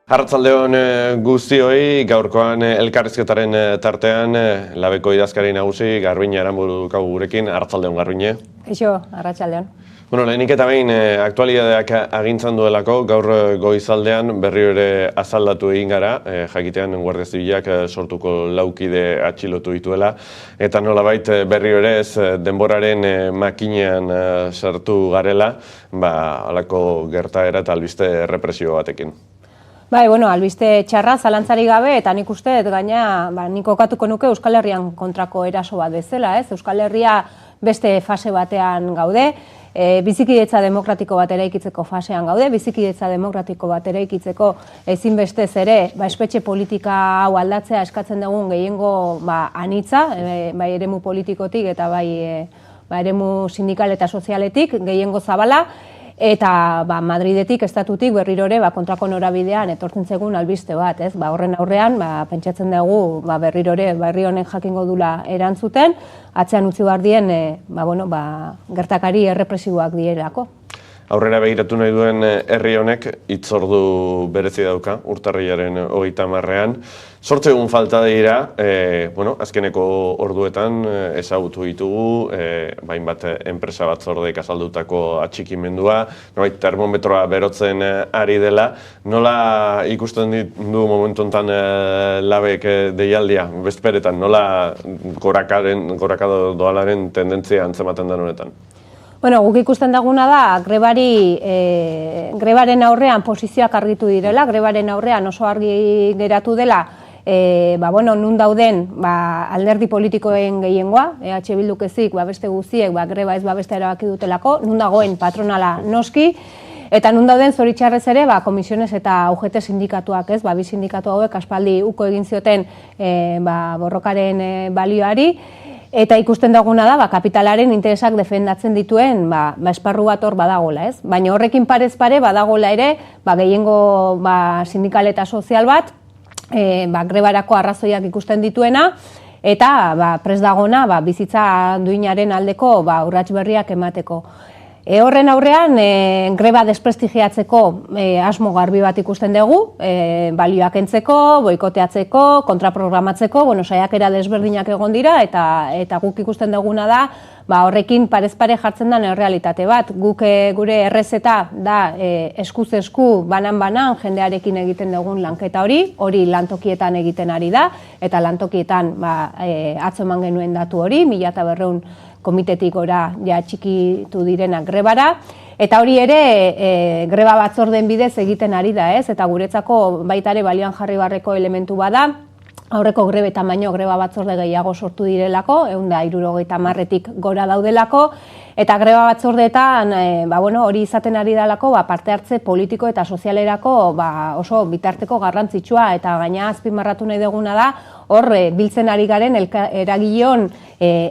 Arratsaldeon guztioi, gaurkoan elkarrizketaren tartean labeko idazkari nagusi Garbiñe Aranburu daukagu gurekin. Arratsaldeon Garbiñe. Eixo, arratsaldeon. Lehenik eta behin aktualitateak agintzen duelako, gaur goizaldean berriro ere azaldatu egin gara, jakitean Guardia Zibilak sortuko laukide atxilotu dituela, eta nolabait berriro ere ez denboraren makinean sartu garela, halako gertaera eta albiste represio batekin. Bai, albiste txarra, zalantzari gabe, eta nik uste, gaina, nik kokatuko nuke Euskal Herrian kontrako eraso bat bezala, ez? Euskal Herria beste fase batean gaude, bizikidetza demokratiko bat eraikitzeko fasean gaude, bizikidetza demokratiko bat eraikitzeko ezinbestez ere, espetxe politika hau aldatzea eskatzen dugun gehiengo anitza, bai eremu politikotik eta bai eremu sindikal eta sozialetik, gehiengo zabala, eta Madridetik, estatutik berriro ere kontrako norabidean etortzen zegun albiste bat, ez? Horren aurrean, pentsatzen dugu berriro ere berri honek jakingo dula erantzuten, atzean utzi behar dien gertakari errepresiboak direlako. Aurrera begiratu nahi duen herri honek hitzordu berezi dauka, urtarrilaren 30ean. 8 egun falta dira, azkeneko orduetan ezagutu ditugu, hainbat enpresa batzordek azaldutako atxikimendua, termometroa berotzen ari dela. Nola ikusten du momentu honetan labek deialdia, bezperetan, nola gorakado doalaren tendentzia antzematen den honetan? Guk ikusten daguna da, grebaren aurrean posizioak argitu direla, grebaren aurrean oso argi geratu dela, nun dauden alderdi politikoen gehiengoa, EH Bilduk ezik, beste guztiek, greba ez babestea erabaki dutelako, nun dagoen patronala noski, eta nun dauden zoritxarrez ere, komisiones eta UGT sindikatuak, ez, bi sindikatu hauek aspaldi uko egin zioten borrokaren balioari, eta ikusten duguna da, kapitalaren interesak defendatzen dituen esparru bat hor badagola, ez? Baina horrekin parez pare badagola ere, gehiengo sindikal eta sozial bat, grebarako arrazoiak ikusten dituena, eta prest dagona bizitza duinaren aldeko urrats berriak emateko. Horren aurrean, greba desprestigiatzeko asmo garbi bat ikusten dugu, balioak entzeko, boikoteatzeko, kontraprogramatzeko, saiakera desberdinak egon dira, eta guk ikusten duguna da, horrekin parez pare jartzen den errealitate bat. Guk gure errezeta da eskuz esku, banan-banan, jendearekin egiten dugun lanketa hori lantokietan egiten ari da, eta lantokietan atzo eman genuen datu hori, 1400 komitetik gora txikitu direnak grebara, eta hori ere greba batzordeen bidez egiten ari da, ez? Eta guretzako baita ere balioan jarri barreko elementu bada, aurreko grebetan baino greba batzorde gehiago sortu direlako, 170-tik gora daudelako, eta greba batzordeetan hori izaten ari dalako parte hartze politiko eta sozialerako oso bitarteko garrantzitsua, eta gaina azpimarratu nahi duguna da, hor biltzen ari garen eragileon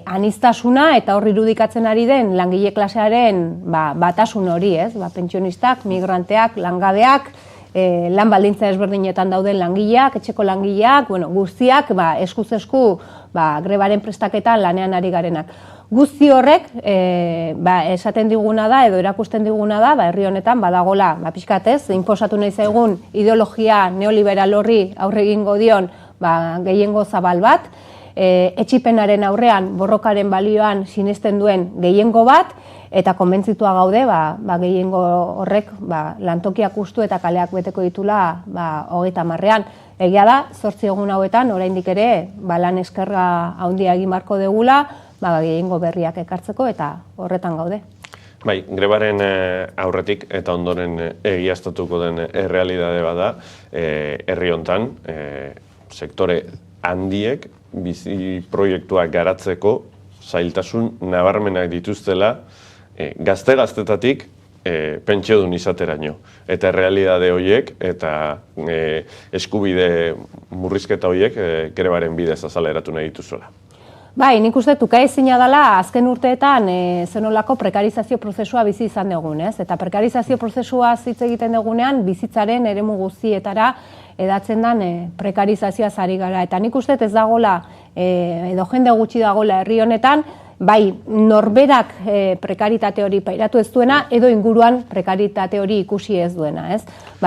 aniztasuna eta hor irudikatzen ari den langile klasearen batasun hori, ez? Pentsionistak, migranteak, langabeak, lan baldintza ezberdinetan dauden langileak, etxeko langileak, guztiak eskuz esku grebaren prestaketan lanean ari garenak. Guzti horrek esaten diguna da edo erakusten diguna da herri honetan badagola, pixkat ez, inposatu nahi zaigun ideologia neoliberal horri aurre egingo dion gehiengo zabal bat, etxipenaren aurrean borrokaren balioan sinesten duen gehiengo bat, eta konbentzitua gaude gehiengo horrek lantokiak ustu eta kaleak beteko ditula 30ean. Egia da, 8 egun hauetan, oraindik ere, lan eskerra handia egin beharko degula, gehiengo berriak ekartzeko eta horretan gaude. Grebaren aurretik eta ondoren egiaztatuko den errealitate bada, herri hontan, sektore handiek bizi proiektuak garatzeko zailtasun nabarmenak dituztela gazte-gaztetatik pentsiodun izateraino. Eta errealitate horiek eta eskubide murrizketa horiek grebaren bidez azaleratu nahi dituzuela. Nik uste ukaezina dela azken urteetan zenolako prekarizazio prozesua bizi izan dugun, ez? Eta prekarizazio prozesua hitz egiten dugunean bizitzaren eremu guztietara edatzen den prekarizazioa ari gara. Eta nik uste ez dagoela edo jende gutxi dagoela herri honetan, bai norberak prekaritate hori pairatu ez duena edo inguruan prekaritate hori ikusi ez duena, ez?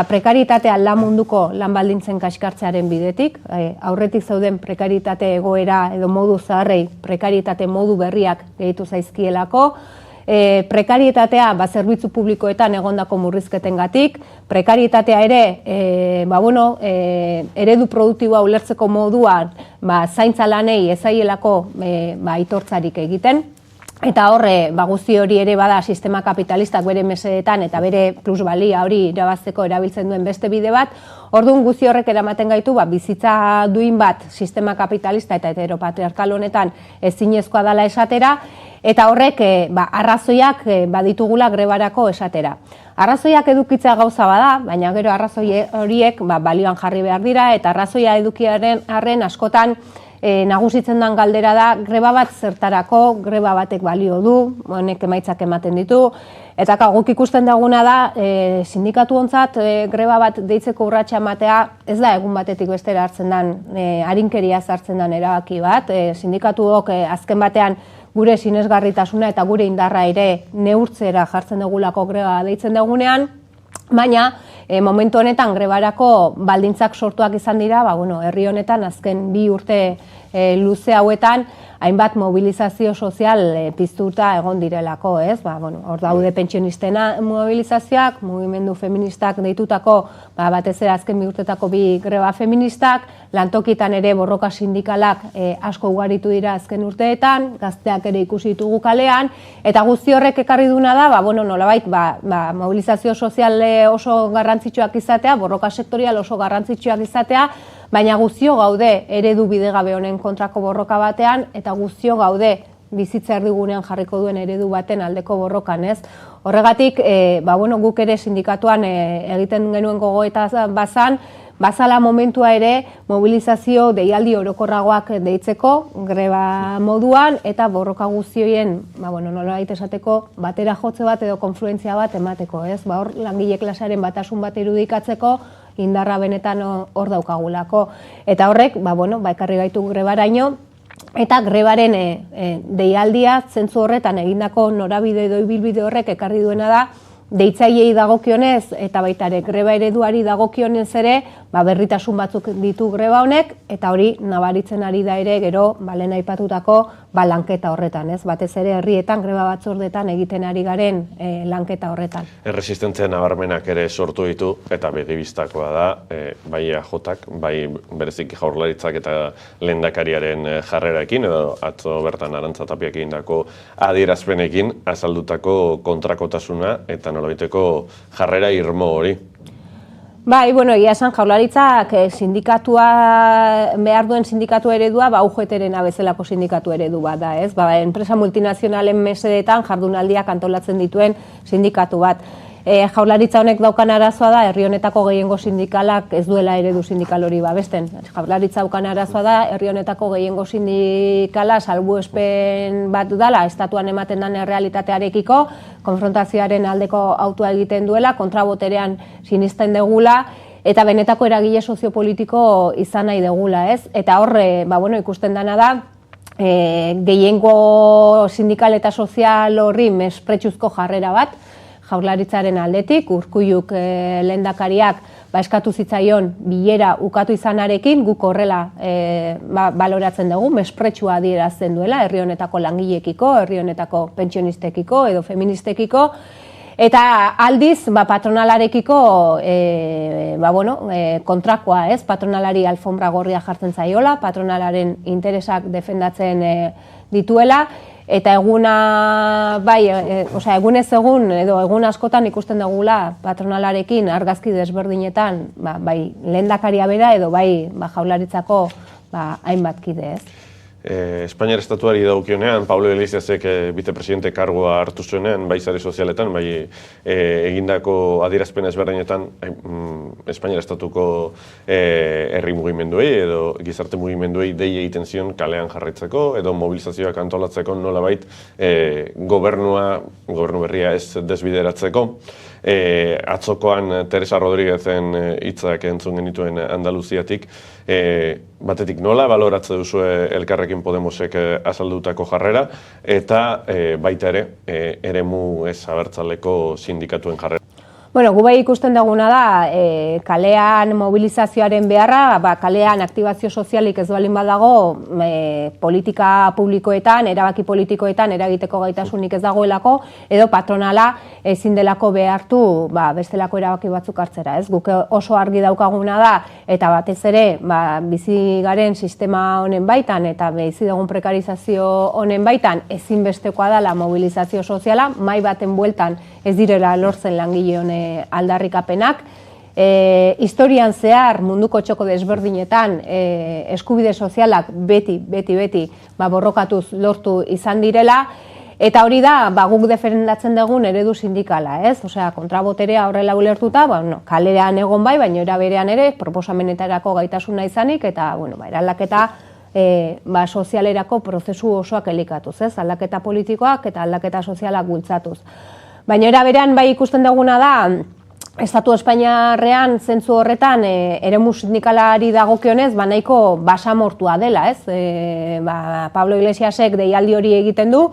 Prekaritatea lan munduko lan baldintzen kaskartzearen bidetik, aurretik zeuden prekaritate egoera edo modu zaharrei prekaritate modu berriak gehitu zaizkielako, prekarietatea zerbitzu publikoetan egondako murrizketengatik, prekarietatea ere eredu produktiboa ulertzeko moduan zaintza lanei ezaielako aitortzarik egiten. Eta horre, guzti hori ere bada sistema kapitalistak bere mesedetan eta bere plusbalia hori irabazteko erabiltzen duen beste bide bat. Orduan guzti horrek eramaten gaitu bizitza duin bat sistema kapitalista eta heteropatriarkal honetan ezinezkoa dela esatera, eta horrek arrazoiak baditugula grebarako esatera. Arrazoiak edukitzea gauza bada, baina gero arrazoi horiek balioan jarri behar dira, eta arrazoia edukiaren arren askotan nagusitzen den galdera da, greba bat zertarako, greba batek balio du, honek emaitzak ematen ditu, eta guk ikusten duguna da, sindikatuontzat greba bat deitzeko urratsa ematea, ez da egun batetik bestera hartzen den, arinkeria hartzen den erabaki bat, sindikatuok azken batean gure sinesgarritasuna eta gure indarra ere neurtzera jartzen dugulako greba deitzen dugunean, baina momentu honetan grebarako baldintzak sortuak izan dira, herri honetan azken 2 urte luze hauetan hainbat mobilizazio sozial piztuta egon direlako, ez? Hor daude pentsionistena mobilizazioak, mugimendu feministak deitutako, batez ere azken 2 urtetako 2 greba feministak, lantokitan ere borroka sindikalak asko ugaritu dira azken urteetan, gazteak ere ikusi ditugu kalean, eta guzti horrek ekarri duna da, nolabait, mobilizazio sozial oso garrantzitsuak izatea, borroka sektorial oso garrantzitsuak izatea, baina guztio gaude eredu bidegabe honen kontrako borroka batean, eta guztio gaude bizitza erdigunean jarriko duen eredu baten aldeko borrokan, ez? Horregatik, guk ere sindikatuan egiten genuen gogoeta bazala momentua ere mobilizazio deialdi orokorragoak deitzeko, greba moduan, eta borroka guztioien, nolabait esateko, batera jotze bat edo konfluentzia bat emateko, ez? Hor langile klasearen batasun bat irudikatzeko, indarra benetan hor daukagulako. Eta horrek, ekarri gaitu grebaraino, eta grebaren deialdia zentzu horretan egindako norabide edo ibilbide horrek ekarri duena da, deitzaileei dagokionez eta baita ere greba ereduari dagokionez ere, berritasun batzuk ditu greba honek, eta hori nabaritzen ari da ere gero lehen aipatutako lanketa horretan, ez? Batez ere herrietan greba batzordetan egiten ari garen lanketa horretan. Erresistentzia nabarmenak ere sortu ditu, eta begibistakoa da, bai EAJak, bai bereziki Jaurlaritzak eta lehendakariaren jarrerarekin, edo atzo bertan Arantza Tapiak egindako adierazpenekin azaldutako kontrakotasuna eta nolabaiteko jarrera irmo hori. Bai, egia esan Jaurlaritzak sindikatua, behar duen sindikatu eredua, UGT-rena bezalako sindikatu eredu bat da, ez? Enpresa multinazionalen mesedetan jardunaldiak antolatzen dituen sindikatu bat. Jaurlaritza honek daukan arazoa da, herri honetako gehiengo sindikalak ez duela eredu sindikal hori babesten. Jaurlaritza daukan arazoa da, herri honetako gehiengo sindikala salbuespen bat dela, estatuan ematen den errealitatearekiko, konfrontazioaren aldeko autua egiten duela, kontraboterean sinisten degula, eta benetako eragile soziopolitiko izan nahi degula, ez? Eta horre, ikusten dena da, gehiengo sindikal eta sozial horri mespretxuzko jarrera bat, Jaurlaritzaren aldetik, Urkulluk lehendakariak eskatu zitzaion bilera ukatu izanarekin, guk horrela baloratzen dugu, mespretsua adierazten duela, herri honetako langileekiko, herri honetako pentsionistekiko edo feministekiko, eta aldiz patronalarekiko kontrakoa, ez? Patronalari alfombra gorria jartzen zaiola, patronalaren interesak defendatzen dituela, eta egunez egun edo egun askotan ikusten dugula patronalarekin argazki desberdinetan lehendakaria bera edo Jaurlaritzako hainbat kide, ez. Espainiar estatuari dagokionean, Pablo Iglesiasek vicepresidente kargua hartu zuenean, bai sare sozialetan, bai egindako adierazpen ezberdinetan Espainiar estatuko herri mugimenduei edo gizarte mugimenduei dei egiten zion kalean jarraitzeko edo mobilizazioak antolatzeko nolabait gobernu berria ez desbideratzeko. atzokoan Teresa Rodríguezen hitzak entzun genituen Andaluziatik. Batetik nola baloratze duzu Elkarrekin Podemosek azaldutako jarrera, eta baita ere, eremu ez abertzaleko sindikatuen jarrera. Bueno, gu bai ikusten duguna da, kalean mobilizazioaren beharra, kalean aktibazio sozialik ez baldin badago, politika publikoetan, erabaki politikoetan eragiteko gaitasunik ez dagoelako, edo patronala ezin delako behartu bestelako erabaki batzuk hartzera. Guk oso argi daukaguna da, eta batez ere bizi garen sistema honen baitan, eta bizi dugun prekarizazio honen baitan, ezinbestekoa dela mobilizazio soziala, mahai baten bueltan ez direla lortzen langile honen aldarrikapenak. Historian zehar munduko txoko desberdinetan eskubide sozialak beti borrokatuz lortu izan direla, eta hori da guk defendatzen dugun eredu sindikala, Osea, kontraboterea horrela ulertuta, kalean egon bai, baina era berean ere proposamenetarako gaitasuna izanik, eta eraldaketa sozialerako prozesu osoak elikatuz, aldaketa politikoak eta aldaketa sozialak bultzatuz. Baina era berean bai ikusten duguna da, Estatu Espainiarrean zentzu horretan eremu sindikalari dagokionez nahiko basamortua dela, Pablo Iglesiasek deialdi hori egiten du,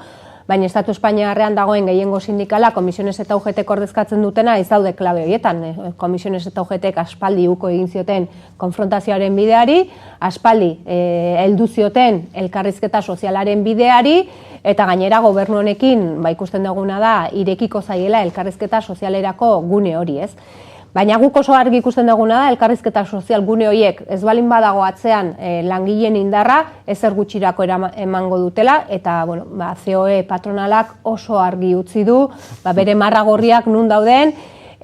baina Estatu Espainiarrean dagoen gehiengo sindikala, Komisiones eta UGTek ordezkatzen dutena ez daude klabe horietan. Komisiones eta UGTek aspaldi uko egin zioten konfrontazioaren bideari, aspaldi heldu zioten elkarrizketa sozialaren bideari, eta gainera gobernu honekin ikusten duguna da irekiko zaiela elkarrizketa sozialerako gune hori, Baina guk oso argi ikusten duguna da, elkarrizketa sozial gune horiek ez balin badago atzean langileen indarra, ezer gutxirako emango dutela, eta COE patronalak oso argi utzi du, bere marra gorriak nun dauden,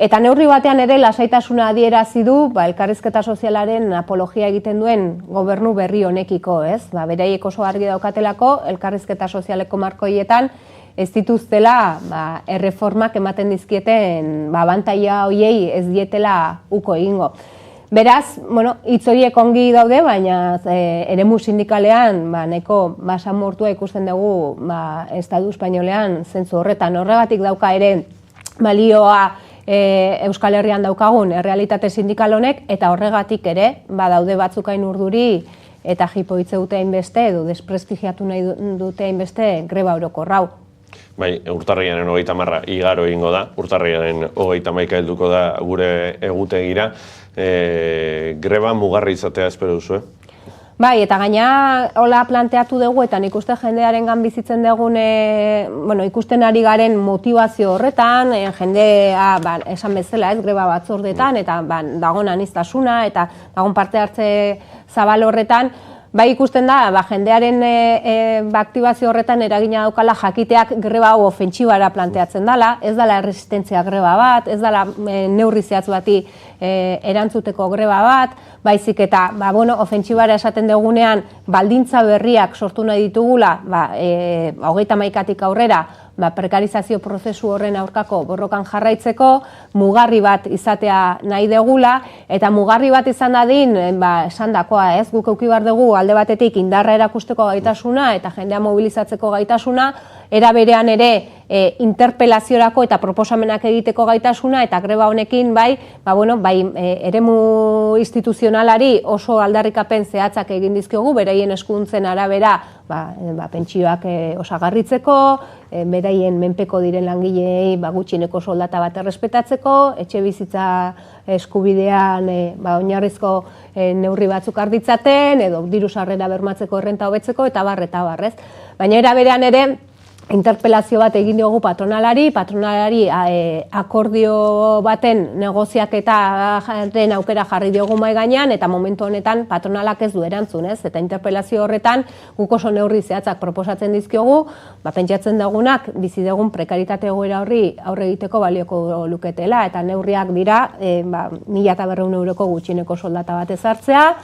eta neurri batean ere lasaitasuna adierazi du elkarrizketa sozialaren apologia egiten duen gobernu berri honekiko, beraiek oso argi daukatelako, elkarrizketa sozialeko markoietan, ez dituztela erreformak ematen dizkieten abantaila horiei ez dietela uko egingo. Beraz, hitz horiek ongi daude, baina eremu sindikalean nahiko basamortua ikusten dugu Estatu Espainolean zentzu horretan. Horregatik dauka ere balioa Euskal Herrian daukagun errealitate sindikal honek, eta horregatik ere daude batzukain urduri eta jipoitze dute hainbeste edo desprestigiatu nahi dute hainbeste greba orokorrau. Bai, urtarrilaren 30 igaro egingo da, urtarrilaren 31 helduko da gure egutegira. Greba mugarri izatea espero duzu, Bai, eta gaina hola planteatu dugu, eta nik uste jendearengan bizitzen dugun, ikusten ari garen motivazio horretan, jendea esan bezala greba batzordetan, eta dagoen aniztasuna, eta dagoen parte hartze zabal horretan, bai ikusten da, jendearen aktibazio horretan eragina daukala jakiteak greba hau ofentsibara planteatzen dela, ez dela erresistentzia greba bat, ez dela neurri zehatz bati erantzuteko greba bat, baizik eta ofentsibara esaten dugunean baldintza berriak sortu nahi ditugula, 31tik aurrera, prekarizazio prozesu horren aurkako borrokan jarraitzeko, mugarri bat izatea nahi degula, eta mugarri bat izan dadin, esan dakoa, guk eduki behar dugu alde batetik indarra erakusteko gaitasuna eta jendea mobilizatzeko gaitasuna, era berean ere interpelaziorako eta proposamenak egiteko gaitasuna, eta greba honekin eremu instituzionalari oso aldarrikapen zehatzak egin dizkiogu, beraien eskuduntzen arabera pentsioak osagarritzeko, beraien menpeko diren langileei gutxieneko soldata bat errespetatzeko, etxe bizitza eskubidean oinarrizko neurri batzuk arditzaten, edo diru sarrera bermatzeko errenta hobetzeko, eta barrez. Baina era berean ere, interpelazio bat egin diogu patronalari akordio baten negoziaketaren aukera jarri diogu mahai gainean, eta momentu honetan patronalak ez du erantzun, eta interpelazio horretan guk oso neurri zehatzak proposatzen dizkiogu, pentsatzen dugunak bizi dugun prekaritate egoera horri aurre egiteko balioko luketela, eta neurriak dira 1.200 euroko gutxieneko soldata bat ezartzea,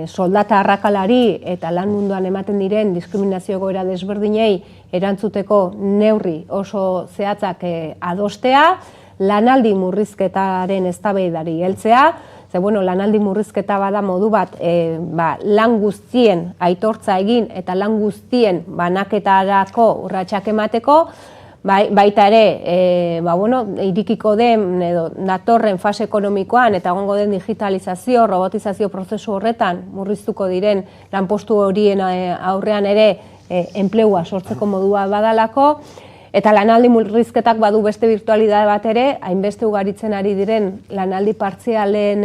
soldata arrakalari eta lan munduan ematen diren diskriminazio egoera desberdinei erantzuteko neurri oso zehatzak adostea, lanaldi murrizketaren eztabaidari heltzea, lanaldi murrizketa bada modu bat lan guztien aitortza egin eta lan guztien banaketarako urratsak emateko, baita ere, irikiko den edo datorren fase ekonomikoan eta egongo den digitalizazio, robotizazio prozesu horretan murriztuko diren lanpostu horien aurrean ere enplegua sortzeko modua badalako, eta lanaldi murrizketak badu beste virtualidade bat ere, hainbeste ugaritzen ari diren lanaldi partzialen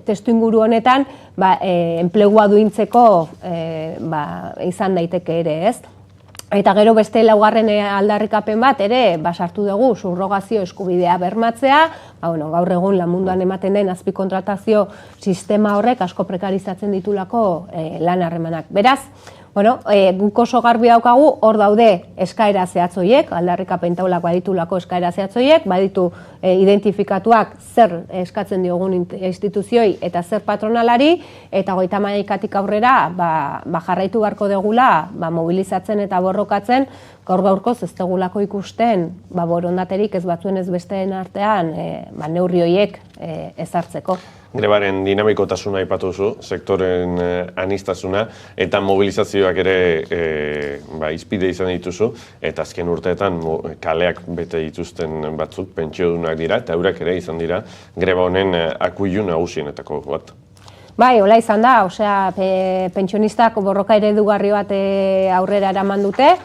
testuinguru honetan, enplegua duintzeko izan daiteke ere, ez? Eta gero beste laugarren aldarrikapen bat ere, sartu dugu subrogazio eskubidea bermatzea, gaur egun lan munduan ematen den azpikontratazio sistema horrek asko prekarizatzen ditulako lan harremanak. Beraz, guk oso garbi daukagu, hor daude eskaera zehatzoiek, aldarrikapen taulak baditulako eskaera zehatzoiek, baditu identifikatuak zer eskatzen diogun instituzioi eta zer patronalari, eta 31-tik aurrera jarraitu beharko degula mobilizatzen eta borrokatzen, gaur-gaurkoz ez degulako ikusten borondaterik ez batzuen ez besteen artean neurri horiek ezartzeko. Grebaren dinamikotasuna aipatu duzu, sektoren aniztasuna eta mobilizazioak ere hizpide izan dituzu, eta azken urteetan kaleak bete dituzten batzuk pentsiodunak dira, eta eurak ere izan dira greba honen akuilu nagusienetako bat. Bai, hola izan da, pentsionistak borroka eredugarri bat aurrera eraman dute,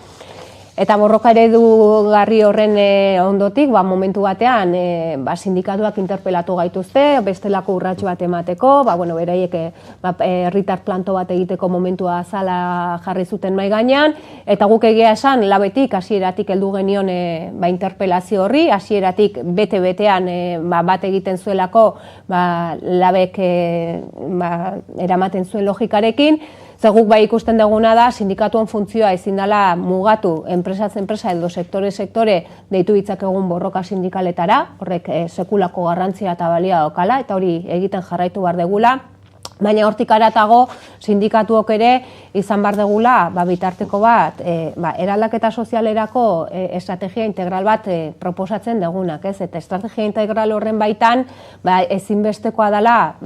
eta borroka eredugarri horren ondotik, momentu batean sindikatuak interpelatu gaituzte, bestelako urrats bat emateko, beraiek herritar planto bat egiteko momentua zala jarri zuten mahai gainean, eta guk egia esan labetik hasieratik heldu genion interpelazio horri, hasieratik bete-betean bat egiten zuelako labek eramaten zuen logikarekin. Guk ikusten duguna da, sindikatuen funtzioa ezin dela mugatu enpresa edo sektore deitu ditzakegun borroka sindikaletara, horrek sekulako garrantzia eta balia daukala, eta hori egiten jarraitu behar degula. Baina hortik haratago sindikatuok ere izan behar degula bitarteko bat, eraldaketa sozialerako estrategia integral bat proposatzen degunak, ez? Eta estrategia integral horren baitan ezinbestekoa dela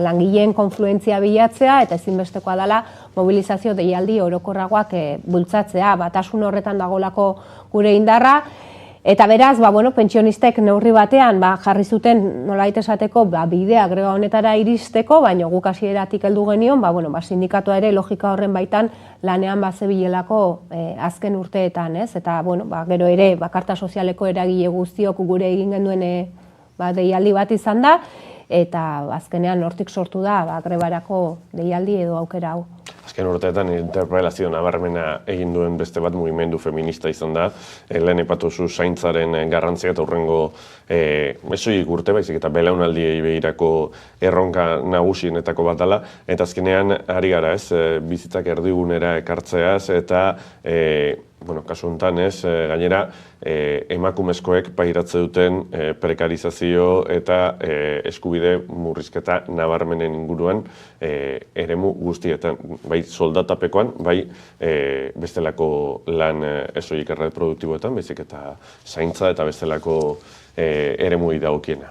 langileen konfluentzia bilatzea eta ezinbestekoa dela mobilizazio deialdi orokorragoak bultzatzea, batasun horretan dagolako gure indarra. Eta beraz, pentsionistek neurri batean jarri zuten nolabait esateko bidea greba honetara iristeko, baina guk hasieratik heldu genion, sindikatua ere logika horren baitan lanean zebilelako azken urteetan, ez? Eta gero ere karta sozialeko eragile guztiok gure egin genuen deialdi bat izan da, eta azkenean hortik sortu da grebarako deialdi edo aukera hau. Azken urteetan interpelazio nabarmena egin duen beste bat mugimendu feminista izan da. Lehen aipatu zu zaintzaren garrantzia eta hurrengo esoik urte baizik eta belaunaldiei begirako erronka nagusienetako bat dela. Eta azkenean ari gara bizitzak erdigunera ekartzeaz eta kasu honetan gainera emakumezkoek pairatze duten prekarizazio eta eskubide murrizketa nabarmenen inguruan eremu guztietan, bai soldatapekoan, bai bestelako lan esoik erreproduktiboetan, baizik eta zaintza eta bestelako eremu dagokiena.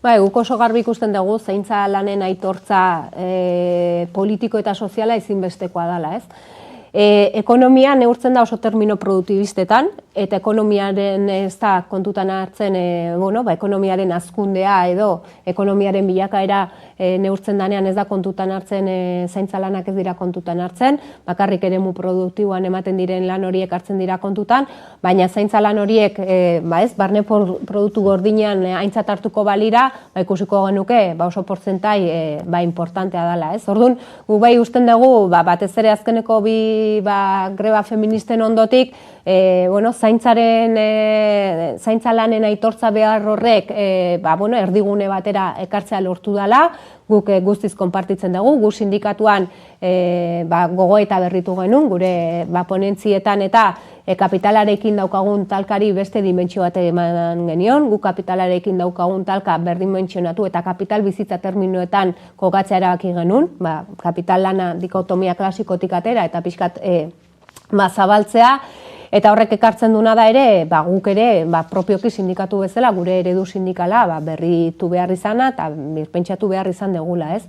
Guk oso garbi ikusten dugu zaintza lanen aitortza politiko eta soziala ezinbestekoa dela, ez? Ekonomia neurtzen da oso termino produktibistetan, eta ekonomiaren ez da kontutan hartzen, ekonomiaren hazkundea edo ekonomiaren bilakaera neurtzen danean ez da kontutan hartzen, zaintza lanak ez dira kontutan hartzen, bakarrik eremu produktiboan ematen diren lan horiek hartzen dira kontutan, baina zaintza lan horiek barne produktu gordinean aintzat hartuko balira, ikusiko genuke oso portzentai importantea dela. Orduan, gu usten dugu, batez ere azkeneko bi greba feministen ondotik, zaintza lanen aitortza behar horrek erdigune batera ekartzea lortu dela, guk guztiz konpartitzen dugu, gu sindikatuan gogoeta berritu genuen, gure ponentzietan eta kapitalarekin daukagun talkari beste dimentsio bat eman genion, gu kapitalarekin daukagun talka berdimentsionatu eta kapital bizitza terminoetan kokatzea erabaki genuen, kapital lana dikotomia klasikotik atera eta pixkat zabaltzea, eta horrek ekartzen duna da ere, guk ere propioki sindikatu bezala, gure eredu sindikala berritu behar izana eta birpentsatu behar izan degula, ez?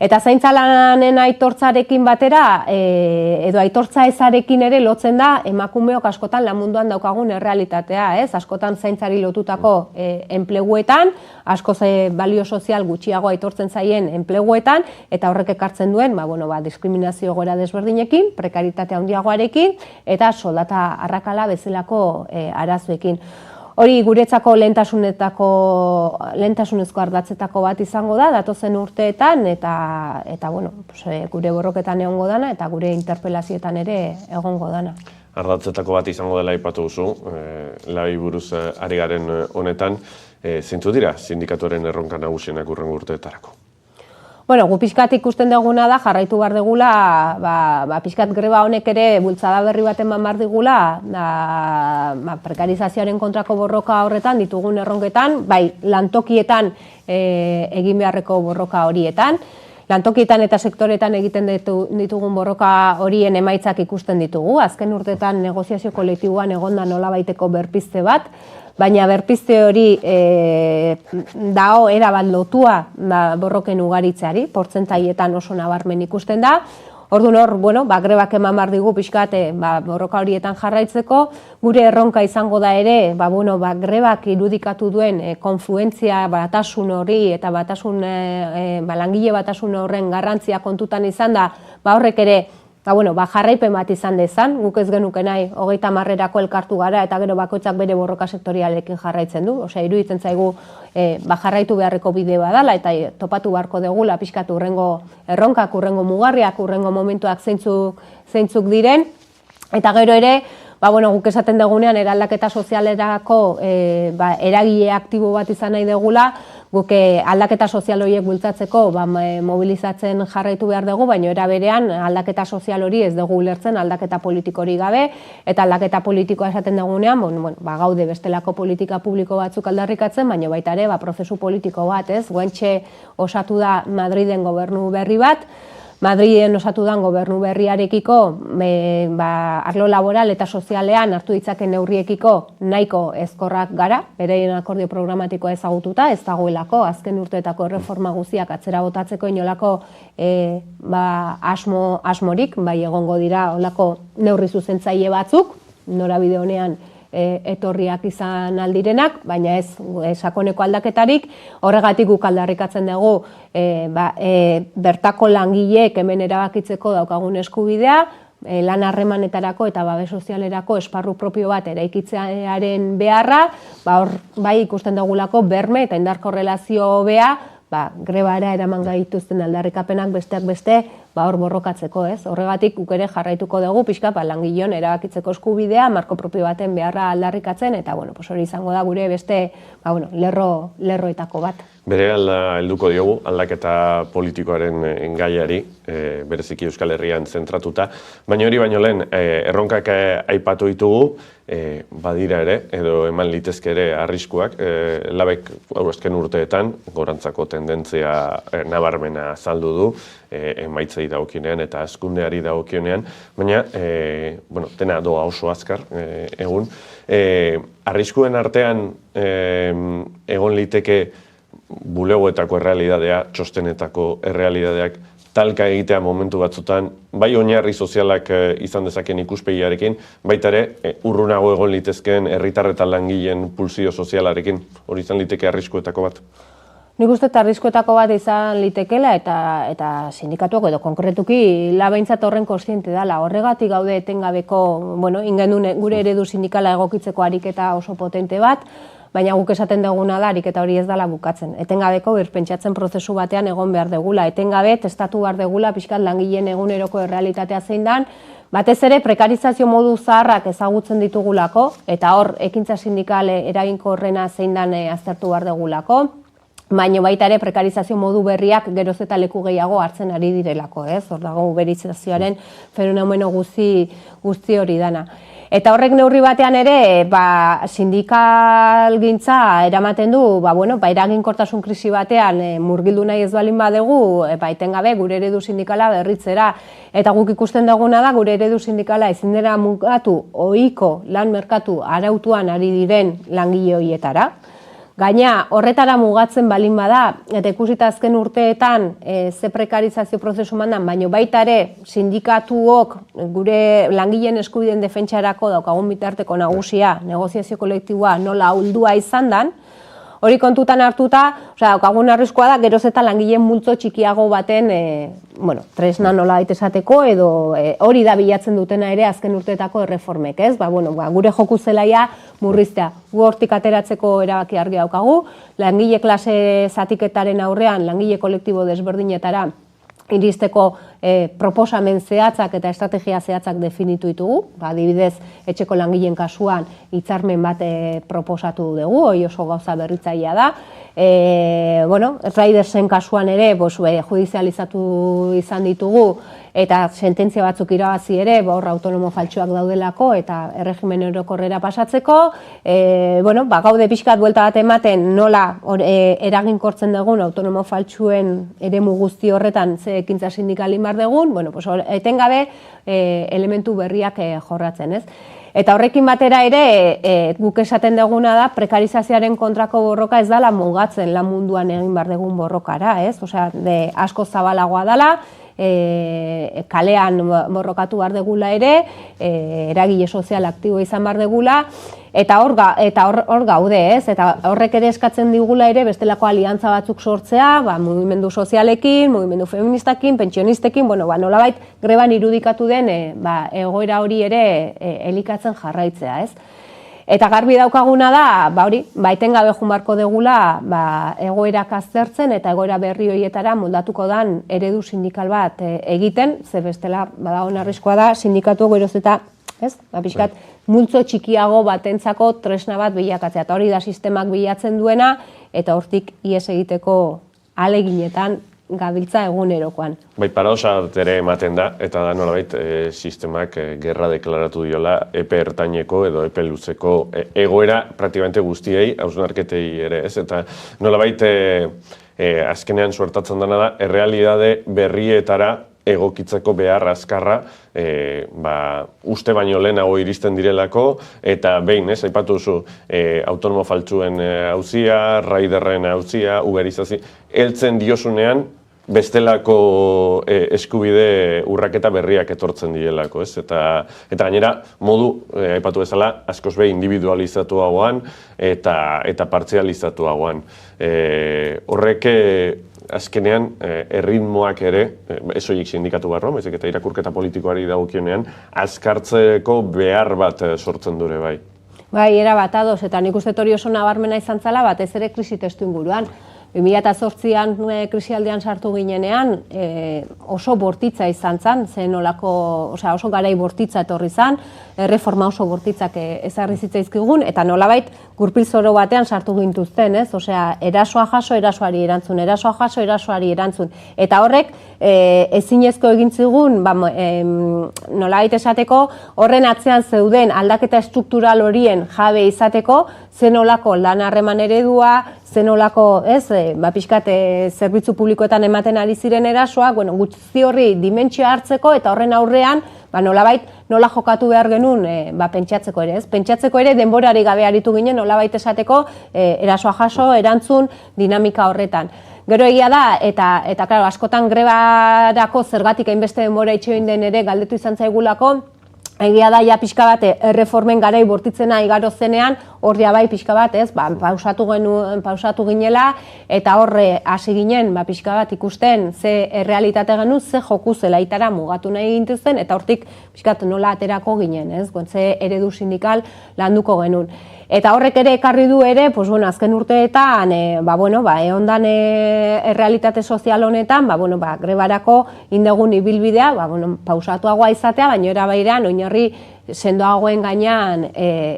Eta zaintza lanen aitortzarekin batera, edo aitortza ezarekin ere lotzen da emakumeok askotan lan munduan daukagun errealitatea, ez? Askotan zaintzari lotutako enpleguetan, askoz balio sozial gutxiago aitortzen zaien enpleguetan, eta horrek ekartzen duen, diskriminazio egoera desberdinekin, prekaritatea handiagoarekin, eta soldata arrakala bezalako arazoekin. Hori guretzako lehentasunezko ardatzetako bat izango da, datozen urteetan, eta gure borroketan egongo dana, eta gure interpelazioetan ere egongo dana. Ardatzetako bat izango dela aipatu duzu, labi buruz ari garen honetan, zeintzuk dira sindikatuaren erronka nagusienak hurrengo urteetarako? Gu pixkat ikusten duguna da, jarraitu behar dugula, pixkat greba honek ere bultzada berri bat eman behar digula, prekarizazioaren kontrako borroka horretan ditugun erronketan, bai lantokietan egin beharreko borroka horietan, lantokietan eta sektoretan egiten ditugun borroka horien emaitzak ikusten ditugu. Azken urteetan negoziazio kolektiboan egonda nolabaiteko berpizte bat, baina berpizte hori dao erabat lotua borroken ugaritzeari, portzentaietan oso nabarmen ikusten da. Orduan hor, grebak eman behar digu pixkat borroka horietan jarraitzeko, gure erronka izango da ere, grebak irudikatu duen konfluentzia batasun hori eta langile batasun horren garrantzia kontutan izan da, horrek ere jarraipen bat izan dezan, guk ez genuke nahi 30erako elkartu gara eta gero bakoitzak bere borroka sektorialekin jarraitzen du. Iruditzen zaigu jarraitu beharreko bide badala eta topatu beharko degula pixkat urrengo erronkak, urrengo mugarriak, urrengo momentuak zeintzuk diren. Eta gero ere, guk esaten dugunean eraldaketa sozialerako eragile aktibo bat izan nahi degula, guk aldaketa sozial horiek bultzatzeko mobilizatzen jarraitu behar dugu, baina era berean aldaketa sozial hori ez dugu ulertzen aldaketa politikori gabe, eta aldaketa politikoa esaten dugunean, gaude bestelako politika publiko batzuk aldarrikatzen, baina baita ere prozesu politiko bat, ez? Guentxe osatu da Madriden gobernu berri bat, Madriden osatu dan gobernu berriarekiko arlo laboral eta sozialean hartu ditzaken neurriekiko nahiko ezkorrak gara, bereien akordio programatikoa ezagututa, ez dagoelako, azken urteetako erreforma guztiak atzera botatzeko inolako asmorik, egongo dira olako neurri zuzentzaile batzuk, norabide honean etorriak izan aldirenak, baina ez sakoneko aldaketarik, horregatik guk aldarrikatzen dugu bertako langileek hemen erabakitzeko daukagun eskubidea, lan harremanetarako eta babes sozialerako esparru propio bat eraikitzearen beharra, hor bai ikusten dugulako berme eta indar korrelazio hobea, grebara eraman gaituzten aldarrikapenak besteak beste, hor borrokatzeko, ez? Horregatik guk ere jarraituko dugu pixka langileon erabakitzeko eskubidea, marko propio baten beharra aldarrikatzen, eta hori izango da gure beste lerroetako bat. Bere helduko diogu aldaketa politikoaren gaiari, bereziki Euskal Herrian zentratuta, baina hori baino lehen erronkak aipatu ditugu, badira ere, edo eman litezke ere arriskuak, labek azken urteetan gorantzako tendentzia nabarmena azaldu du, emaitzei dagokionean eta hazkundeari dagokionean, baina dena doa oso azkar egun. Arriskuen artean egon liteke bulegoetako errealidadea, txostenetako errealidadeak talka egitea momentu batzutan, bai oinarri sozialak izan dezaken ikuspegiarekin, baita ere urrunago egon litezkeen herritar eta langileen pulsio sozialarekin, hori izan liteke arriskuetako bat. Nik uste arriskuetako bat izan litekela eta sindikatuak edo konkretuki labaintzat horren kontziente dela. Horregatik gaude etengabeko, ingendun gure eredu sindikala egokitzeko ariketa oso potente bat, baina guk esaten duguna da ariketa hori ez dela bukatzen. Etengabeko birpentsatzen prozesu batean egon behar degula, etengabe testatu behar degula pixkat langileen eguneroko errealitatea zein dan, batez ere prekarizazio modu zaharrak ezagutzen ditugulako, eta hor ekintza sindikale eraginkorrena zein dan aztertu behar degulako, baina baita ere prekarizazio modu berriak geroz eta leku gehiago hartzen ari direlako, ez? Hor dago uberizazioaren fenomeno guzti hori dana. Eta horrek neurri batean ere, sindikalgintza eramaten du, eraginkortasun krisi batean murgildu nahi ez balin badegu, etengabe gure eredu sindikala berritzera. Eta guk ikusten duguna da, gure eredu sindikala ezin dela mugatu ohiko lan merkatu arautuan ari diren langile horietara. Gaina, horretara mugatzen balin bada, eta ikusita azken urteetan ze prekarizazio prozesu mandan, baina baita ere sindikatuok gure langileen eskubideen defentsarako daukagun bitarteko nagusia, negoziazio kolektiboa nola ahuldua izan dan, hori kontutan hartuta, daukagun arriskoa da, geroz eta langileen multzo txikiago baten tresna nola esateko, edo hori da bilatzen dutena ere azken urteetako erreformek, ez? Gure joku zelaia murriztea. Gu hortik ateratzeko erabaki argi daukagu, langile klase zatiketaren aurrean, langile kolektibo desberdinetara iristeko proposamen zehatzak eta estrategia zehatzak definitu ditugu. Adibidez, etxeko langileen kasuan hitzarmen bat proposatu dugu, hori oso gauza berritzailea da. Ridersen kasuan ere judizializatu izan ditugu eta sententzia batzuk irabazi ere, hor autonomo faltsuak daudelako eta erregimen orokorrera pasatzeko. Gaude pixkat buelta bat ematen nola eraginkortzen dugun autonomo faltsuen eremu guzti horretan ze ekintza sindikalin bar dugun, etengabe elementu berriak jorratzen, ez? Eta horrekin batera ere, guk esaten duguna da, prekarizazioaren kontrako borroka ez dela mugatzen lan munduan egin behar dugun borrokara, ez? Asko zabalagoa dela, kalean borrokatu behar degula ere, eragile sozial aktibo izan behar degula, eta hor gaude, ez? Eta horrek ere eskatzen digula ere bestelako aliantza batzuk sortzea, mugimendu sozialekin, mugimendu feministakin, pentsionistekin, nolabait greban irudikatu den egoera hori ere elikatzen jarraitzea, ez? Eta garbi daukaguna da, etengabe joan beharko degula egoerak aztertzen eta egoera berri horietara moldatuko dan eredu sindikal bat egiten, ze bestela badagoen arriskoa da sindikatu geroz eta pixkat multzo txikiago batentzako tresna bat bilakatzea. Eta hori da sistemak bilatzen duena eta hortik ihes egiteko ahaleginetan gabiltza egunerokoan. Paradoxa ere ematen da, eta da nolabait sistemak gerra deklaratu diola epe ertaineko edo epe luzeko egoera praktikamente guztiei, hausnarketei ere, ez? Eta nolabait azkenean suertatzen dena da, errealitate berrietara egokitzeko behar azkarra uste baino lehenago iristen direlako, eta behin, aipatu duzu autonomo faltsuen auzia, Riderren auzia, uberizazio, heltzen diozunean bestelako eskubide urraketa berriak etortzen direlako, ez? Eta gainera, modu, aipatu bezala, askoz be individualizatuagoan eta partzializatuagoan. Horrek azkenean erritmoak ere, ez horiek sindikatu barro, baizik eta irakurketa politikoari dagokionean, azkartzeko behar bat sortzen dure bai. Bai, era bat ados, eta nik uste hori oso nabarmena izan zela, batez ere krisi testu inguruan. 2008an krisialdean sartu ginenean oso bortitza izan zen, oso garai bortitza etorri zen, erreforma oso bortitzak ezarri zitzaizkigun, eta nolabait gurpil zoro batean sartu gintuzten, ez? Erasoa jaso, erasoari erantzun, erasoa jaso, erasoari erantzun. Eta horrek ezinezko egin zigun, nolabait esateko, horren atzean zeuden aldaketa estruktural horien jabe izateko, zenolako lan harreman eredua, zenolako, pixkat zerbitzu publikoetan ematen ari ziren erasoak, guzti horri dimentsioa hartzeko eta horren aurrean, nolabait nola jokatu behar genuen pentsatzeko ere, ez? Pentsatzeko ere denborari gabe aritu ginen nolabait esateko erasoa jaso, erantzun, dinamika horretan. Gero egia da, eta klaro, askotan grebarako zergatik hainbeste denbora itxoin den ere galdetu izan zaigulako, egia da, ja pixka bat, erreformen garai bortitzena igaro zenean, hor bai pixka bat, ez, pausatu ginela, eta horre hasi ginen, pixka bat ikusten, ze errealitate genuen, ze joku zelaitara mugatu nahi gintuzten, eta hortik pixkat nola aterako ginen, ez, ze eredu sindikal landuko genuen. Eta horrek ere ekarri du ere, azken urteetan, egondan errealitate sozial honetan, grebarako indegun ibilbidea, pausatuagoa izatea, baina era bairean oinarri sendoagoen gainean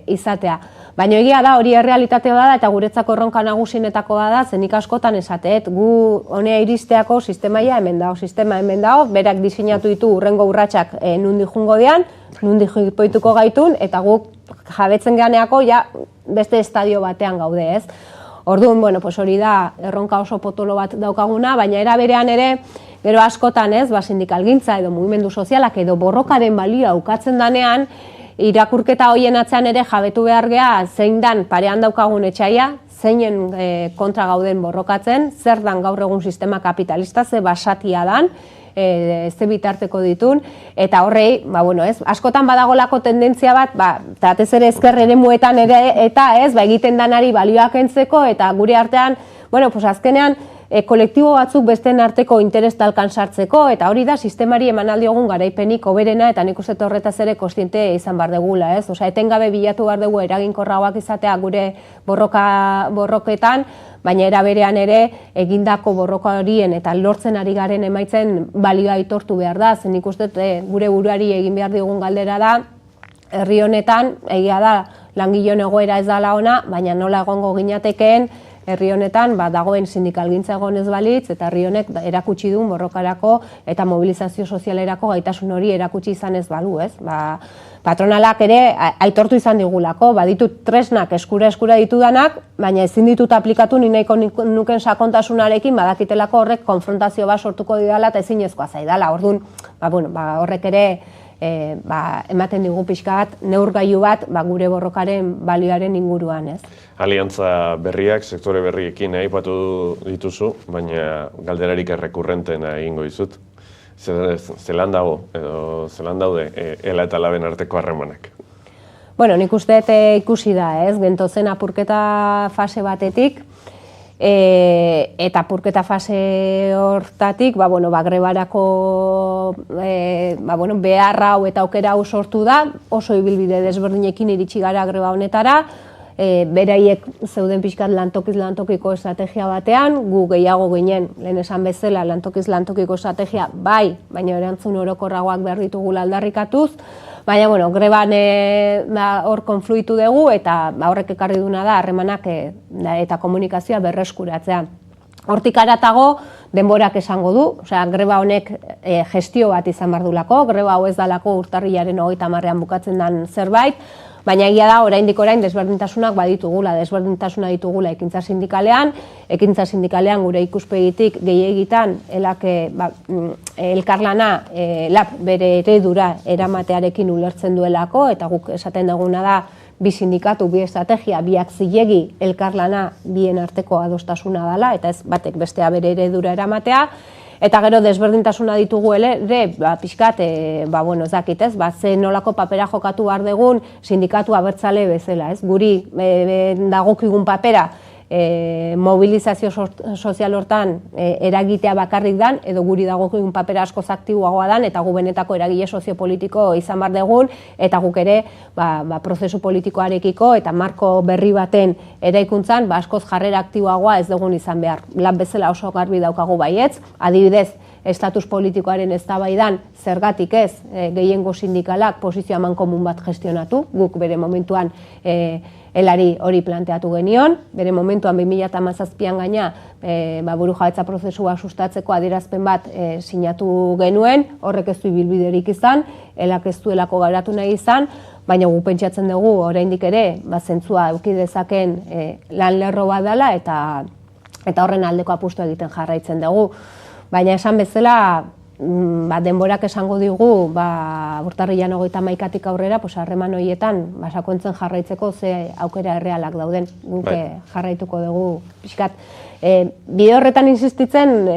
izatea. Baina egia da, hori errealitatea da eta guretzako erronka nagusienetako da, zenik askotan esateet, gu honea iristeako sistemaia hemen dago, sistema hemen dago, berak diseinatu ditu urrengo urratsak nundi jungo dean, nundi jipoituko gaitun, eta guk jabetzen ganeako beste estadio batean gaude, ez? Orduan, hori da, erronka oso potolo bat daukaguna, baina era berean ere, gero askotan, ez, sindikalgintza edo mugimendu sozialak edo borrokaren balioa ukatzen danean, irakurketa hoien atzean ere jabetu behar gea zein dan parean daukagun etxaia, zeinen kontra gauden borrokatzen, zer dan gaur egun sistema kapitalista, ze basatia dan, ze bitarteko ditun, eta horrei, askotan badagolako tendentzia bat, tatez ere ezker eremuetan ere, eta egiten danari balioak kentzeko, eta gure artean, azkenean, kolektibo batzuk besteen arteko interes talkan sartzeko, eta hori da sistemari eman aldiogun garaipenik hoberena, eta nik uste horretaz ere kontziente izan behar degula, ez? Osea, etengabe bilatu behar dugu eraginkorragoak izatea gure borroketan, baina era berean ere egindako borroka horien eta lortzen ari garen emaitzen balioa aitortu behar da, zen nik uste gure buruari egin behar digun galdera da, herri honetan, egia da, langileon egoera ez dela ona, baina nola egongo ginatekeen, herri honetan dagoen sindikalgintza egon ez balitz, eta herri honek erakutsi duen borrokarako eta mobilizazio sozialerako gaitasun hori erakutsi izan ez balu, ez? Patronalak ere aitortu izan digulako, baditut tresnak eskura ditudanak, baina ezin ditut aplikatu ni nahiko nuken sakontasunarekin, badakitelako horrek konfrontazio bat sortuko didala eta ezinezkoa zaidala. Orduan, horrek ere ematen digu pixka bat, neurgailu bat gure borrokaren balioaren inguruan, ez? Aliantza berriak, sektore berriekin aipatu dituzu, baina galderarik errekurrentena egingo dizut. Zelan dago, edo zelan daude ela eta laben arteko harremanak? Nik uste ikusi da, ez? Gentozen apurketa fase batetik, eta apurketa fase hortatik, grebarako beharra hau eta aukera hau sortu da, oso ibilbide desberdinekin iritsi gara greba honetara, beraiek zeuden pixkat lantokiz-lantokiko estrategia batean, gu gehiago ginen, lehen esan bezala, lantokiz-lantokiko estrategia bai, baina erantzun orokorragoak behar ditugula aldarrikatuz, baina, greban hor konfluitu dugu eta horrek ekarri duna da harremanak eta komunikazioa berreskuratzea. Hortik aratago, denborak esango du, greba honek gestio bat izan behar dulako, greba hau ez dalako urtarrilaren 30ean bukatzen den zerbait, baina egia da, oraindik orain desberdintasunak desberdintasuna ditugula ekintza sindikalean gure ikuspegitik gehiegitan elkarlana bere eredura eramatearekin ulertzen duelako, eta guk esaten duguna da bi sindikatu, bi estrategia, biak zilegi elkarlana bien arteko adostasuna dela, eta ez batek bestea bere eredura eramatea, eta gero desberdintasuna ditugu ere, pixkat, ez dakit, ez, ze nolako papera jokatu behar dugun sindikatu abertzale bezala, ez, guri dagokigun papera mobilizazio sozial hortan eragitea bakarrik dan, edo guri dagokigun papera askoz aktiboagoa dan, eta gu benetako eragile soziopolitiko izan behar dugun, eta guk ere prozesu politikoarekiko eta marko berri baten eraikuntzan askoz jarrera aktiboagoa ez dugun izan behar. Lan bezala oso garbi daukagu baietz, adibidez, estatus politikoaren eztabaidan zergatik ez gehiengo sindikalak posizio amankomun bat gestionatu, guk bere momentuan elari hori planteatu genion, bere momentuan 2017an gaina burujabetza prozesua sustatzeko adierazpen bat sinatu genuen, horrek ez du ibilbiderik izan, elak ez duelako garatu nahi izan, baina gu pentsatzen dugu oraindik ere zentzua eduki dezaken lan lerro bat dela eta horren aldeko apustua egiten jarraitzen dugu. Baina esan bezala, denborak esango digu, urtarrilan 31tik aurrera, harreman horietan, sakontzen jarraitzeko ze aukera errealak dauden, guk jarraituko dugu pixkat. Bide horretan insistitzen,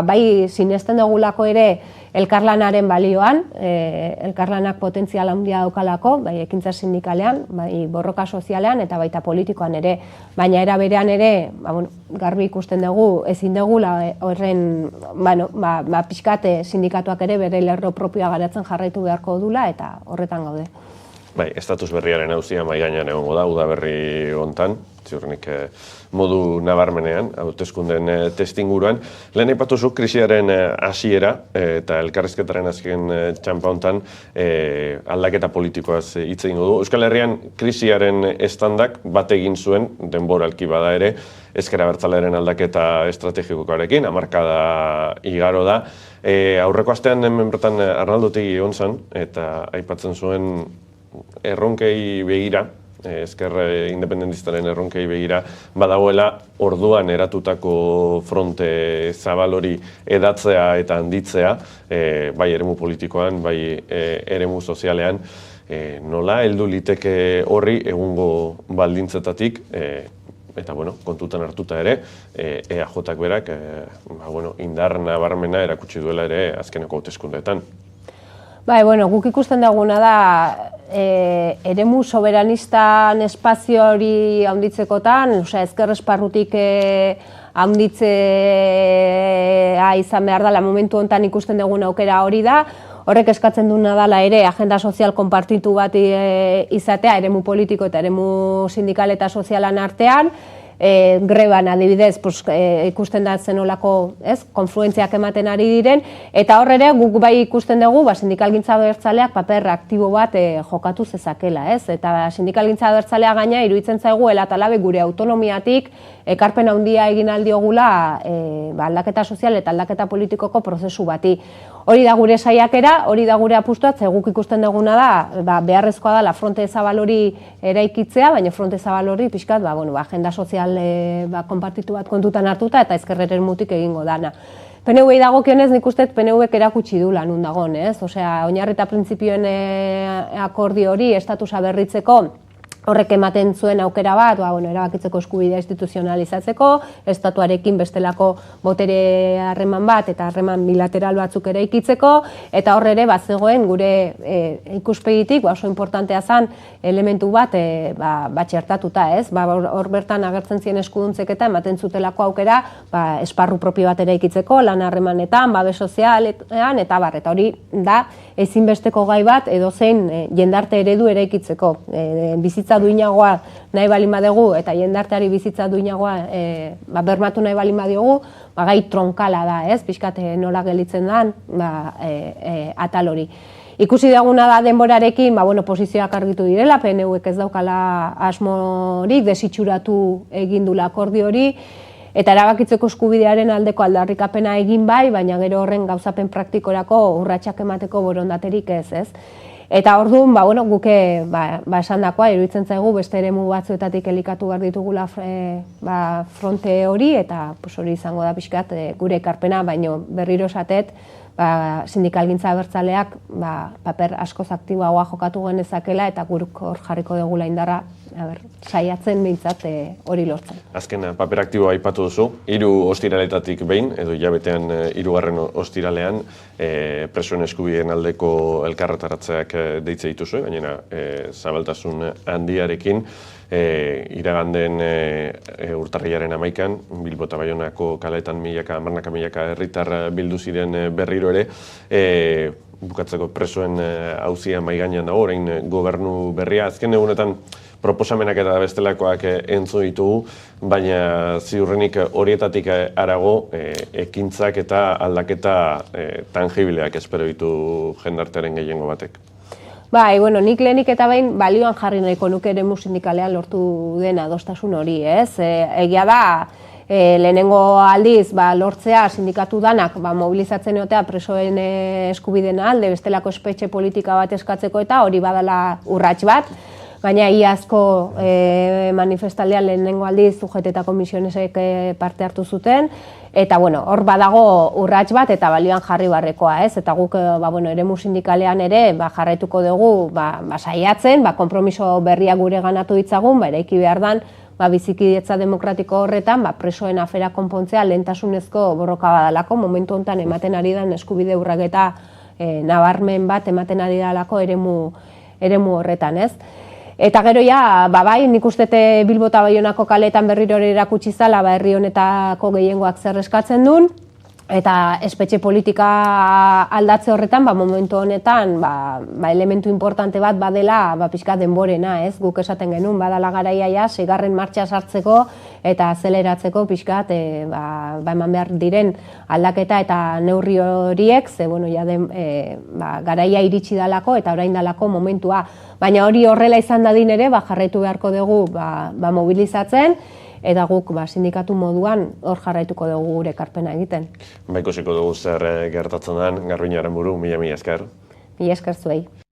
bai sinesten dugulako ere elkarlanaren balioan, elkarlanak potentzial handia daukalako, bai ekintza sindikalean, bai borroka sozialean eta baita politikoan ere, baina era berean ere, garbi ikusten dugu, ezin dugula horren, pixkate sindikatuak ere bere lerro propioa garatzen jarraitu beharko dula eta horretan gaude. Bai, estatus berriaren auzia mahai gainean egongo da, udaberri hontan, ziurrenik modu nabarmenean, hauteskundeen testinguruan. Lehen aipatuzu krisiaren hasiera eta elkarrizketaren azken txanpa hontan aldaketa politikoaz hitz egingo du. Euskal Herrian krisiaren estandak bat egin zuen, denboralki bada ere, ezker abertzalearen aldaketa estrategikoarekin, hamarkada igaro da. Aurreko astean hemen bertan Arnaldo Otegi egon zen, eta aipatzen zuen erronkei begira, ezker independentistaren erronkei begira, badagoela orduan eratutako fronte zabal hori edatzea eta handitzea, bai eremu politikoan, bai eremu sozialean. nola heldu liteke horri egungo baldintzetatik, eta kontutan hartuta ere, EAJak berak indar nabarmena erakutsi duela ere azkeneko hauteskundeetan. Guk ikusten duguna da, eremu soberanistan espazio hori handitzekotan, ezker esparrutik handitzea izan behar dela, momentu honetan ikusten dugun aukera hori da, horrek eskatzen duna dela ere agenda sozial konpartitu bat izatea, eremu politiko eta eremu sindikal eta sozialan artean, greban adibidez ikusten da zenolako konfluentziak ematen ari diren, eta hor ere guk bai ikusten dugu sindikalgintza abertzaleak paper aktibo bat jokatu zezakela, eta sindikalgintza abertzalea gaina iruditzen zaigu elatalabe gure autonomiatik ekarpen handia egin aldiogula aldaketa sozial eta aldaketa politikoko prozesu bati. Hori da gure saiakera, hori da gure apustua, guk ikusten duguna da, beharrezkoa da fronte zabal hori eraikitzea, baina fronte zabal hori pixkat, agenda sozial konpartitu bat kontutan hartuta eta ezkerreren mutik egingo dana. PNV-i dagokionez nik uste PNV-ek erakutsi du lan dagoen, oinarri eta printzipioen akordio hori estatusa berritzeko, horrek ematen zuen aukera bat, erabakitzeko eskubidea instituzionalizatzeko, estatuarekin bestelako botere harreman bat eta harreman bilateral batzuk ere ikitzeko, eta horre ere zegoen gure ikuspegitik oso importantea zen elementu bat txertatuta, hor bertan agertzen ziren eskuduntzek eta ematen zutelako aukera esparru propio bat ere ikitzeko, lan harremanetan, babes sozialean, eta hori da ezinbesteko gai bat edozein jendarte eredu ere ikitzeko. Bizitza duinagoa nahi balin badugu eta jendarteari bizitza duinagoa bermatu nahi balin badiogu, gai tronkala da, pixkat nola gelditzen den atal hori. Ikusi duguna da denborarekin, posizioak argitu direla, PNV-ek ez daukala asmorik, desitxuratu egin dula akordio hori, eta erabakitzeko eskubidearen aldeko aldarrikapena egin bai, baina gero horren gauzapen praktikorako urratsak emateko borondaterik ez. Eta orduan, guke esan dakoa, iruditzen zaigu beste eremu batzuetatik elikatu behar ditugula fronte hori, eta hori izango da pixkat gure ekarpena, baina berriro esatet, sindikalgintza abertzaleak paper askoz aktiboagoa jokatu genezakela eta guruk hor jarriko dugula indarra saiatzen behintzat hori lortzen. Azken paper aktiboa aipatu duzu, 3 ostiraletatik behin, edo hilabetean 3. ostiralean, presoen eskubideen aldeko elkarretaratzeak deitze dituzue, gainera zabaltasun handiarekin, iraganden urtarrilaren 11an, Bilbo eta Baionako kaleetan hamarnaka milaka herritar bildu ziren berriro ere, bukatzeko presoen auzia mahai gainean dago, orain gobernu berria. Azken egunetan proposamenak eta bestelakoak entzun ditugu, baina ziurrenik horietatik harago ekintzak eta aldaketa tangibileak espero ditu jendartearen gehiengo batek. Nik lehenik eta behin balioan jarri nahiko nuke eremu sindikalean lortu den adostasun hori, Egia da, lehenengo aldiz lortzea sindikatu danak mobilizatzen egotea presoen eskubideen alde, bestelako espetxe politika bat eskatzeko eta hori badala urrats bat, baina iazko manifestaldean lehenengo aldiz UGT eta komisionesek parte hartu zuten, eta hor badago urrats bat eta balioan jarri barrekoa, eta guk eremu sindikalean ere jarraituko dugu saiatzen, konpromiso berria gure ganatu ditzagun, eraiki behar dan bizikidetza demokratiko horretan presoen afera konpontzea lehentasunezko borroka badalako, momentu honetan ematen ari den eskubide urraketa nabarmen bat ematen ari dalako eremu horretan, Eta gero nik uste Bilbo eta Baionako kaleetan berriro erakutsi zala herri honetako gehiengoak zer eskatzen duen, eta espetxe politika aldatze horretan, momentu honetan, elementu importante bat badela, pixka denborena, guk esaten genuen, badala garaia 6. martxa sartzeko eta azeleratzeko pixkat, eman behar diren aldaketa eta neurri horiek, garaia iritsi dalako eta orain dalako momentua. Baina hori horrela izan dadin ere, jarraitu beharko dugu mobilizatzen, eta guk sindikatu moduan hor jarraituko dugu gure ekarpena egiten. Ikusiko dugu zer gertatzen den, Garbiñe Aranburu, mila esker. Mila esker zuei.